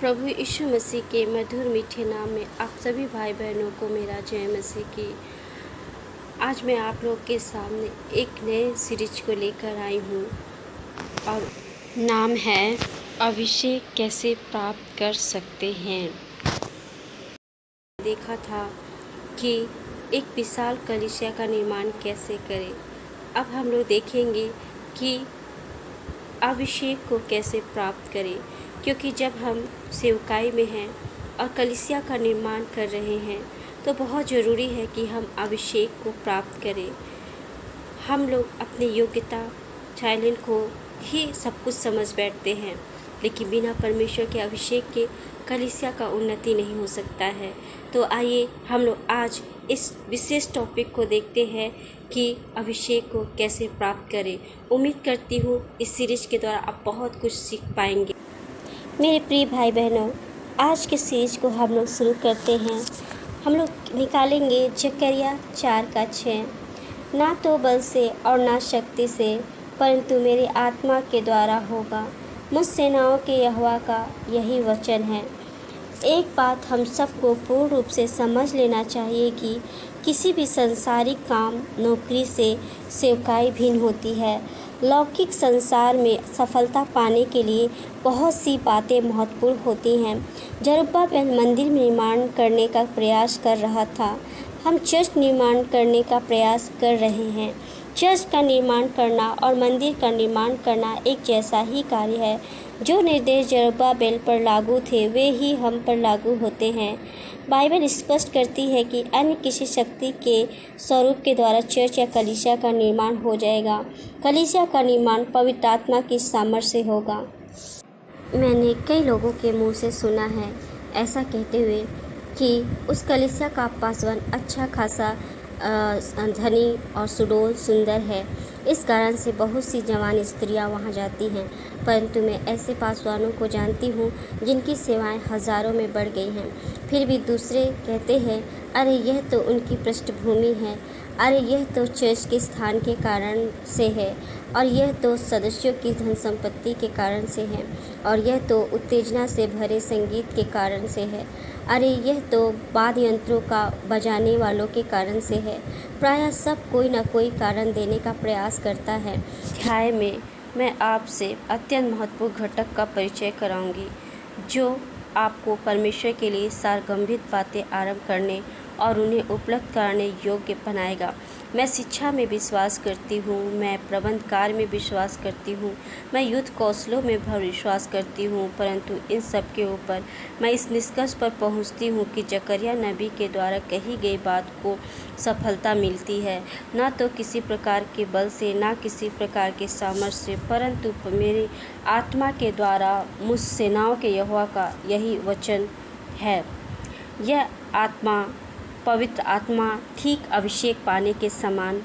प्रभु यीशु मसीह के मधुर मीठे नाम में आप सभी भाई बहनों को मेरा जय मसीह की। आज मैं आप लोग के सामने एक नए सीरीज को लेकर आई हूँ और नाम है अभिषेक कैसे प्राप्त कर सकते हैं। देखा था कि एक विशाल कलीसिया का निर्माण कैसे करें। अब हम लोग देखेंगे कि अभिषेक को कैसे प्राप्त करें, क्योंकि जब हम सेवकाई में हैं और कलीसिया का निर्माण कर रहे हैं तो बहुत ज़रूरी है कि हम अभिषेक को प्राप्त करें। हम लोग अपनी योग्यता टैलेंट को ही सब कुछ समझ बैठते हैं, लेकिन बिना परमेश्वर के अभिषेक के कलीसिया का उन्नति नहीं हो सकता है। तो आइए हम लोग आज इस विशेष टॉपिक को देखते हैं कि अभिषेक को कैसे प्राप्त करें। उम्मीद करती हूँ इस सीरीज के द्वारा आप बहुत कुछ सीख पाएंगे। मेरे प्रिय भाई बहनों, आज के सीरीज को हम लोग शुरू करते हैं। हम लोग निकालेंगे जकरिया 4:6। ना तो बल से और ना शक्ति से, परंतु मेरी आत्मा के द्वारा होगा, मुझ सेनाओं के यहोवा का यही वचन है। एक बात हम सबको पूर्ण रूप से समझ लेना चाहिए कि किसी भी संसारिक काम नौकरी से सेवकाई भिन्न होती है। लौकिक संसार में सफलता पाने के लिए बहुत सी बातें महत्वपूर्ण होती हैं। जरुब्बाबेल मंदिर निर्माण करने का प्रयास कर रहा था। हम चर्च निर्माण करने का प्रयास कर रहे हैं। चर्च का निर्माण करना और मंदिर का निर्माण करना एक जैसा ही कार्य है। जो निर्देश जरुब्बाबेल पर लागू थे वे ही हम पर लागू होते हैं। बाइबल स्पष्ट करती है कि अन्य किसी शक्ति के स्वरूप के द्वारा चर्च या कलीसिया का निर्माण हो जाएगा। कलीसिया का निर्माण पवित्र आत्मा की सामर्थ्य से होगा। मैंने कई लोगों के मुंह से सुना है ऐसा कहते हुए कि उस कलीसिया का पासवान अच्छा खासा धनी और सुडौल सुंदर है, इस कारण से बहुत सी जवान स्त्रियां वहां जाती हैं। परंतु मैं ऐसे पासवानों को जानती हूं जिनकी सेवाएं हज़ारों में बढ़ गई हैं। फिर भी दूसरे कहते हैं, अरे यह तो उनकी पृष्ठभूमि है, अरे यह तो चर्च के स्थान के कारण से है, और यह तो सदस्यों की धन संपत्ति के कारण से है, और यह तो उत्तेजना से भरे संगीत के कारण से है, अरे यह तो वाद्य यंत्रों का बजाने वालों के कारण से है। प्रायः सब कोई न कोई कारण देने का प्रयास करता है। अध्याय में मैं आपसे अत्यंत महत्वपूर्ण घटक का परिचय कराऊंगी जो आपको परमेश्वर के लिए सारगर्भित बातें आरंभ करने और उन्हें उपलब्ध कराने योग्य बनाएगा। मैं शिक्षा में विश्वास करती हूँ, मैं प्रबंध कार्य में विश्वास करती हूँ, मैं युद्ध कौशलों में विश्वास करती हूँ, परंतु इन सब के ऊपर मैं इस निष्कर्ष पर पहुँचती हूँ कि जकरिया नबी के द्वारा कही गई बात को सफलता मिलती है, ना तो किसी प्रकार के बल से, ना किसी प्रकार के सामर्थ्य से, परंतु मेरी आत्मा के द्वारा मुझ सेनाओं के यहोवा का यही वचन है। यह आत्मा, पवित्र आत्मा ठीक अभिषेक पाने के समान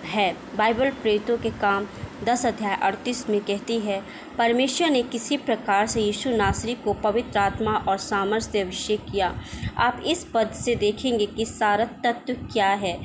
है। बाइबल प्रेरितों के काम 10:38 में कहती है, परमेश्वर ने किसी प्रकार से यीशु नासरी को पवित्र आत्मा और सामर्थ्य से अभिषेक किया। आप इस पद से देखेंगे कि सारा तत्व क्या है।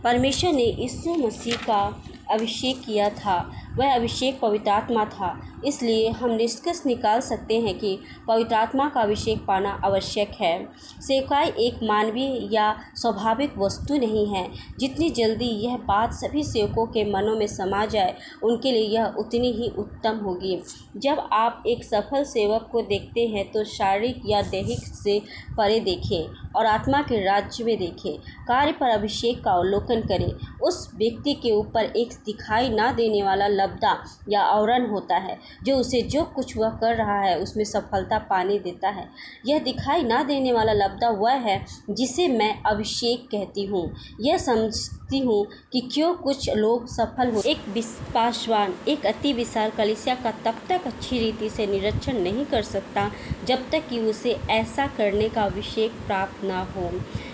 परमेश्वर ने यीशु मसीह का अभिषेक किया था, वह अभिषेक पवित्र आत्मा था। इसलिए हम निष्कर्ष निकाल सकते हैं कि पवित्र आत्मा का अभिषेक पाना आवश्यक है। सेवकाई एक मानवीय या स्वाभाविक वस्तु नहीं है। जितनी जल्दी यह बात सभी सेवकों के मनों में समा जाए, उनके लिए यह उतनी ही उत्तम होगी। जब आप एक सफल सेवक को देखते हैं तो शारीरिक या दैहिक से परे देखें और आत्मा के राज्य में देखें। कार्य पर अभिषेक का अवलोकन करें। उस व्यक्ति के ऊपर एक दिखाई ना देने वाला लब्धा या आवरण होता है जो उसे जो कुछ वह कर रहा है उसमें सफलता पाने देता है। यह दिखाई ना देने वाला लब्धा वह है जिसे मैं अभिषेक कहती हूँ। यह समझती हूँ कि क्यों कुछ लोग सफल हो। एक पासवान एक अति विशाल कलीसिया का तब तक अच्छी रीति से निरीक्षण नहीं कर सकता जब तक कि उसे ऐसा करने का अभिषेक प्राप्त ना हो।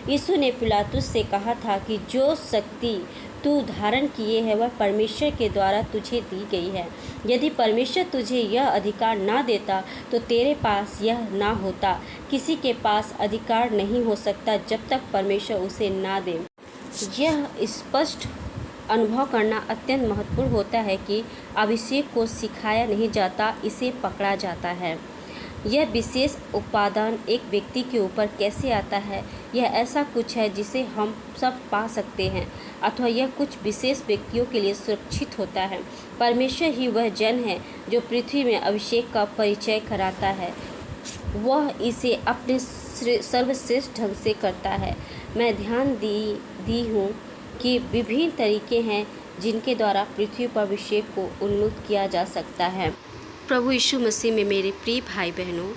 यीशु ने पिलातुस से कहा था कि जो शक्ति तू धारण किए है वह परमेश्वर के द्वारा तुझे दी गई है। यदि परमेश्वर तुझे यह अधिकार ना देता तो तेरे पास यह ना होता। किसी के पास अधिकार नहीं हो सकता जब तक परमेश्वर उसे ना दे। यह स्पष्ट अनुभव करना अत्यंत महत्वपूर्ण होता है कि अभिषेक को सिखाया नहीं जाता, इसे पकड़ा जाता है। यह विशेष उपादान एक व्यक्ति के ऊपर कैसे आता है, यह ऐसा कुछ है जिसे हम सब पा सकते हैं, अथवा यह कुछ विशेष व्यक्तियों के लिए सुरक्षित होता है। परमेश्वर ही वह जन है जो पृथ्वी में अभिषेक का परिचय कराता है। वह इसे अपने सर्वश्रेष्ठ ढंग से करता है। मैं ध्यान दी हूँ कि विभिन्न तरीके हैं जिनके द्वारा पृथ्वी पर अभिषेक को उन्मुक्त किया जा सकता है। प्रभु यीशु मसीह में मेरे प्रिय भाई बहनों,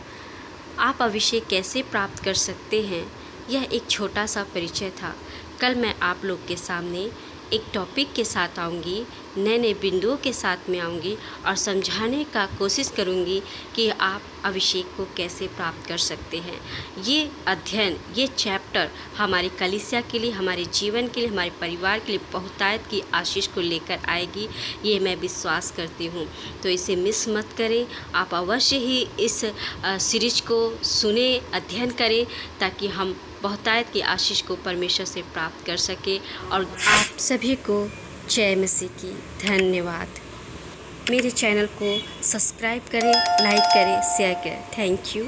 आप अभिषेक कैसे प्राप्त कर सकते हैं, यह एक छोटा सा परिचय था। कल मैं आप लोग के सामने एक टॉपिक के साथ आऊँगी, नए नए बिंदुओं के साथ में आऊँगी और समझाने का कोशिश करूँगी कि आप अभिषेक को कैसे प्राप्त कर सकते हैं। ये अध्ययन, ये चैप्टर हमारी कलीसिया के लिए, हमारे जीवन के लिए, हमारे परिवार के लिए बहुतायत की आशीष को लेकर आएगी, ये मैं विश्वास करती हूँ। तो इसे मिस मत करें। आप अवश्य ही इस सीरीज को सुने, अध्ययन करें, ताकि हम बहुतायत की आशीष को परमेश्वर से प्राप्त कर सके। और आप सभी को जय मसीह की। धन्यवाद। मेरे चैनल को सब्सक्राइब करें, लाइक करें, शेयर करें। Thank you.